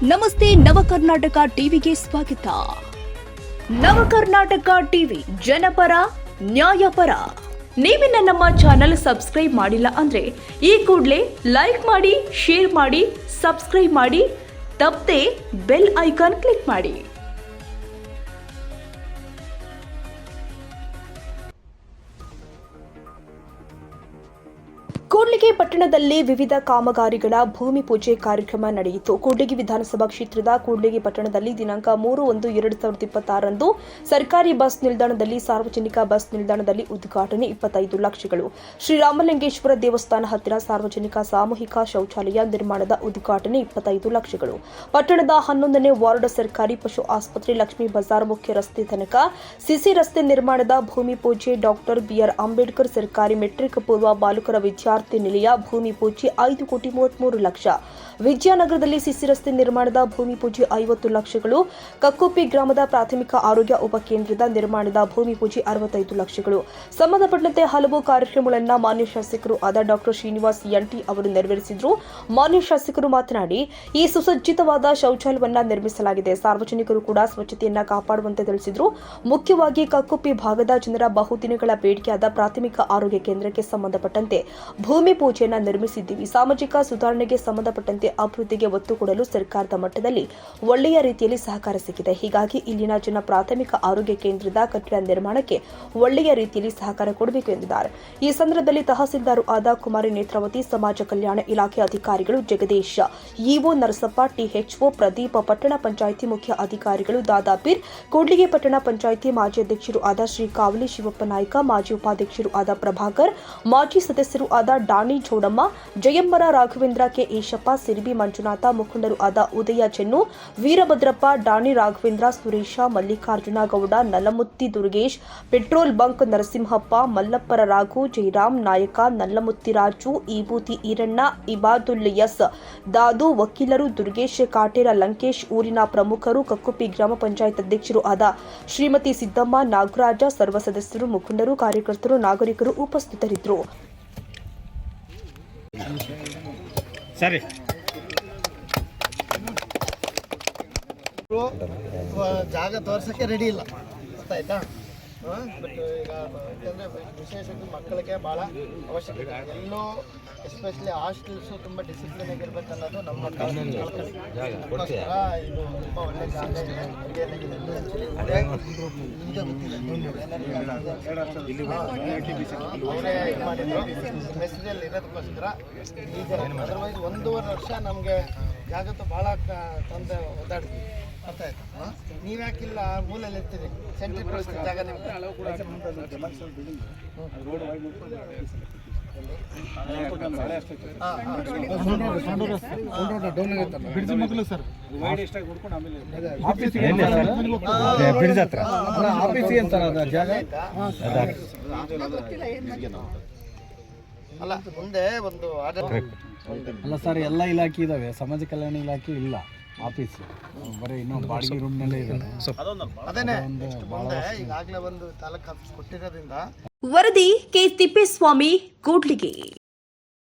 ನಮಸ್ತೆ ನವಕರ್ನಾಟಕ ಟಿವಿಗೆ ಸ್ವಾಗತ. ನವಕರ್ನಾಟಕ ಟಿವಿ ಜನಪರ ನ್ಯಾಯಪರ. ನೀವಿನ್ನ ನಮ್ಮ ಚಾನೆಲ್ ಸಬ್ಸ್ಕ್ರೈಬ್ ಮಾಡಿಲ್ಲ ಅಂದ್ರೆ ಈ ಕೂಡಲೇ ಲೈಕ್ ಮಾಡಿ, ಶೇರ್ ಮಾಡಿ, ಸಬ್ಸ್ಕ್ರೈಬ್ ಮಾಡಿ, ತಪ್ಪದೆ ಬೆಲ್ ಐಕಾನ್ ಕ್ಲಿಕ್ ಮಾಡಿ. ಕೂಡ್ಲಿಗಿ ಪಟ್ಟಣದಲ್ಲಿ ವಿವಿಧ ಕಾಮಗಾರಿಗಳ ಭೂಮಿ ಪೂಜೆ ಕಾರ್ಯಕ್ರಮ ನಡೆಯಿತು. ಕೂಡ್ಲಿಗಿ ವಿಧಾನಸಭಾ ಕ್ಷೇತ್ರದ ಕೂಡ್ಲಿಗಿ ಪಟ್ಟಣದಲ್ಲಿ ದಿನಾಂಕ 3/1/2026 ಸರ್ಕಾರಿ ಬಸ್ ನಿಲ್ದಾಣದಲ್ಲಿ ಸಾರ್ವಜನಿಕ ಬಸ್ ನಿಲ್ದಾಣದಲ್ಲಿ ಉದ್ಘಾಟನೆ 25 ಲಕ್ಷಗಳು. ಶ್ರೀರಾಮಲಿಂಗೇಶ್ವರ ದೇವಸ್ಥಾನ ಹತ್ತಿರ ಸಾರ್ವಜನಿಕ ಸಾಮೂಹಿಕ ಶೌಚಾಲಯ ನಿರ್ಮಾಣದ ಉದ್ಘಾಟನೆ 25 ಲಕ್ಷಗಳು. ಪಟ್ಟಣದ 11ನೇ ವಾರ್ಡ್ ಸರ್ಕಾರಿ ಪಶು ಆಸ್ಪತ್ರೆ ಲಕ್ಷ್ಮೀ ಬಜಾರ್ ಮುಖ್ಯ ರಸ್ತೆ ತನಕ ಸಿಸಿ ರಸ್ತೆ ನಿರ್ಮಾಣದ ಭೂಮಿ ಪೂಜೆ. ಡಾಕ್ಟರ್ ಬಿಆರ್ ಅಂಬೇಡ್ಕರ್ ಸರ್ಕಾರಿ ಮೆಟ್ರಿಕ್ ಪೂರ್ವ ಬಾಲಕರ ವಿದ್ಯಾರ್ಥಿ ನಿಲಯ ಭೂಮಿ ಪೂಜೆ 5,33,00,000. ವಿದ್ಯಾನಗರದಲ್ಲಿ ಸಿಸಿ ರಸ್ತೆ ನಿರ್ಮಾಣದ ಭೂಮಿ ಪೂಜೆ 50 ಲಕ್ಷಗಳು. ಕಕ್ಕುಪ್ಪಿ ಗ್ರಾಮದ ಪ್ರಾಥಮಿಕ ಆರೋಗ್ಯ ಉಪಕೇಂದ್ರದ ನಿರ್ಮಾಣದ ಭೂಮಿ ಪೂಜೆ 65 ಲಕ್ಷಗಳು. ಸಂಬಂಧಪಟ್ಟಂತೆ ಹಲವು ಕಾರ್ಯಕ್ರಮಗಳನ್ನು ಮಾನ್ಯ ಶಾಸಕರು ಆದ ಡಾಕ್ಟರ್ ಶ್ರೀನಿವಾಸ್ ಎಂಟಿ ಅವರು ನೆರವೇರಿಸಿದರು. ಮಾನ್ಯ ಶಾಸಕರು ಮಾತನಾಡಿ, ಈ ಸುಸಜ್ಜಿತವಾದ ಶೌಚಾಲಯವನ್ನು ನಿರ್ಮಿಸಲಾಗಿದೆ. ಸಾರ್ವಜನಿಕರು ಕೂಡ ಸ್ವಚ್ಛತೆಯನ್ನು ಕಾಪಾಡುವಂತೆ ತಿಳಿಸಿದರು. ಮುಖ್ಯವಾಗಿ ಕಕ್ಕುಪ್ಪಿ ಭಾಗದ ಜನರ ಬಹುದಿನಗಳ ಬೇಡಿಕೆಯಾದ ಪ್ರಾಥಮಿಕ ಆರೋಗ್ಯ ಕೇಂದ್ರಕ್ಕೆ ಸಂಬಂಧಪಟ್ಟಂತೆ ಭೂಮಿ ಪೂಜೆಯನ್ನು ನಿರ್ಮಿಸಿದ್ದೀವಿ. ಸಾಮಾಜಿಕ ಸುಧಾರಣೆಗೆ ಸಂಬಂಧಪಟ್ಟಂತೆ ಅಭಿವೃದ್ಧಿಗೆ ಒತ್ತು ಕೊಡಲು ಸರ್ಕಾರದ ಮಟ್ಟದಲ್ಲಿ ಒಳ್ಳೆಯ ರೀತಿಯಲ್ಲಿ ಸಹಕಾರ ಸಿಕ್ಕಿದೆ. ಹೀಗಾಗಿ ಇಲ್ಲಿನ ಜನ ಪ್ರಾಥಮಿಕ ಆರೋಗ್ಯ ಕೇಂದ್ರದ ಕಟ್ಟಡ ನಿರ್ಮಾಣಕ್ಕೆ ಒಳ್ಳೆಯ ರೀತಿಯಲ್ಲಿ ಸಹಕಾರ ಕೊಡಬೇಕು ಎಂದಿದ್ದಾರೆ. ಈ ಸಂದರ್ಭದಲ್ಲಿ ತಹಸೀಲ್ದಾರ್ ಆದ ಕುಮಾರಿ ನೇತ್ರಾವತಿ, ಸಮಾಜ ಕಲ್ಯಾಣ ಇಲಾಖೆ ಅಧಿಕಾರಿಗಳು ಜಗದೀಶ್, ಇಒ ನರಸಪ್ಪ, ಟಿಎಚ್ಒ ಪ್ರದೀಪ್, ಪಟ್ಟಣ ಪಂಚಾಯಿತಿ ಮುಖ್ಯ ಅಧಿಕಾರಿಗಳು ದಾದಾಪೀರ್, ಕೂಡ್ಲಿಗಿ ಪಟ್ಟಣ ಪಂಚಾಯಿತಿ ಮಾಜಿ ಅಧ್ಯಕ್ಷರು ಆದ ಶ್ರೀ ಕಾವಲಿ ಶಿವಪ್ಪ ನಾಯ್ಕ, ಮಾಜಿ ಉಪಾಧ್ಯಕ್ಷರು ಆದ ಪ್ರಭಾಕರ್, ಮಾಜಿ ಸದಸ್ಯರು ಆದ ಡಾಣಿ ಜೋಡಮ್ಮ, ಜಯಮ್ಮರ ರಾಘವೇಂದ್ರ, ಕೆ ಈಶಪ್ಪ, ಸಿರಿಬಿ ಮಂಜುನಾಥ, ಮುಖಂಡರು ಆದ ಉದಯ ಚೆನ್ನು, ವೀರಭದ್ರಪ್ಪ, ಡಾಣಿ ರಾಘವೇಂದ್ರ, ಸುರೇಶ, ಮಲ್ಲಿಕಾರ್ಜುನ ಗೌಡ, ನಲ್ಲಮುತ್ತಿ ದುರ್ಗೇಶ್, ಪೆಟ್ರೋಲ್ ಬಂಕ್ ನರಸಿಂಹಪ್ಪ, ಮಲ್ಲಪ್ಪರ ರಾಘು, ಜಯರಾಮ್ ನಾಯಕ, ನಲ್ಲಮುತ್ತಿ ರಾಜು, ಈಬೂತಿ ಈರಣ್ಣ, ಇಬಾದುಲ್ ಎಸ್, ದಾದು, ವಕೀಲರು ದುರ್ಗೇಶ್ ಕಾಟೇರ, ಲಂಕೇಶ್, ಊರಿನ ಪ್ರಮುಖರು, ಕಕ್ಕುಪ್ಪಿ ಗ್ರಾಮ ಪಂಚಾಯತ್ ಅಧ್ಯಕ್ಷರು ಆದ ಶ್ರೀಮತಿ ಸಿದ್ದಮ್ಮ, ನಾಗರಾಜ, ಸರ್ವ ಸದಸ್ಯರು, ಮುಖಂಡರು, ಕಾರ್ಯಕರ್ತರು, ನಾಗರಿಕರು ಉಪಸ್ಥಿತರಿದ್ದರು. ಸರಿ, ಜಾಗ ತೋರ್ಸಕ್ಕೆ ರೆಡಿ ಇಲ್ಲ, ಗೊತ್ತಾಯ್ತಾ? ಬಟ್ ಈಗ ಯಾಕಂದರೆ ವಿಶೇಷವಾಗಿ ಮಕ್ಕಳಿಗೆ ಭಾಳ ಅವಶ್ಯಕತೆ. ಎಲ್ಲೋ ಎಸ್ಪೆಷಲಿ ಹಾಸ್ಟೆಲ್ಸು ತುಂಬ ಡಿಸಿಪ್ಲಿನ್ ಆಗಿರ್ಬೇಕು ಅನ್ನೋದು ನಮ್ಮ ಅದಕ್ಕೋಸ್ಕರ ಇದು ತುಂಬ ಒಳ್ಳೆ ಜಾಗ ಇದೆ. ಅವರೇ ಇದು ಮಾಡಿದ್ರು ಮೆಸೇಜಲ್ಲಿ ಇರೋದಕ್ಕೋಸ್ಕರ. ಈಗ ಅದರ್ವೈಸ್ 1.5 ವರ್ಷ ನಮಗೆ ಜಾಗತ್ತು ಭಾಳ ತೊಂದರೆ ಒದ್ದಾಡ್ತೀವಿ, ಅರ್ಥ ಆಯ್ತಾ? ನೀವ್ಯಾಕಿಲ್ಲ ಮೂಲೆಯಲ್ಲಿ ಇರ್ತೀರಿ, ಸೆಂಟ್ರಿ ಕಳಿಸ್ತೀವಿ ಜಾಗ ನಿಮ್ಗೆ. ಅಲ್ಲ ಮುಂದೆ ಒಂದು ಅಲ್ಲ ಸರ್, ಎಲ್ಲ ಇಲಾಖೆ ಇದಾವೆ, ಸಮಾಜ ಕಲ್ಯಾಣ ಇಲಾಖೆ ಇಲ್ಲ ಆಫೀಸ್, ಬರೀ ಇನ್ನೂ ಬಾಡಿಗೆ ರೂಮ್ನಲ್ಲೇ ಇದೆ. ಅದೇನೆ ಮುಂದೆ ಈಗಾಗಲೇ ಒಂದು ತಾಲೂಕು ಆಫೀಸ್ ಕೊಟ್ಟಿರೋದ್ರಿಂದ. ವರದಿ ಕೆ ತಿಪ್ಪೇಸ್ವಾಮಿ, ಕೂಡ್ಲಿಗಿ.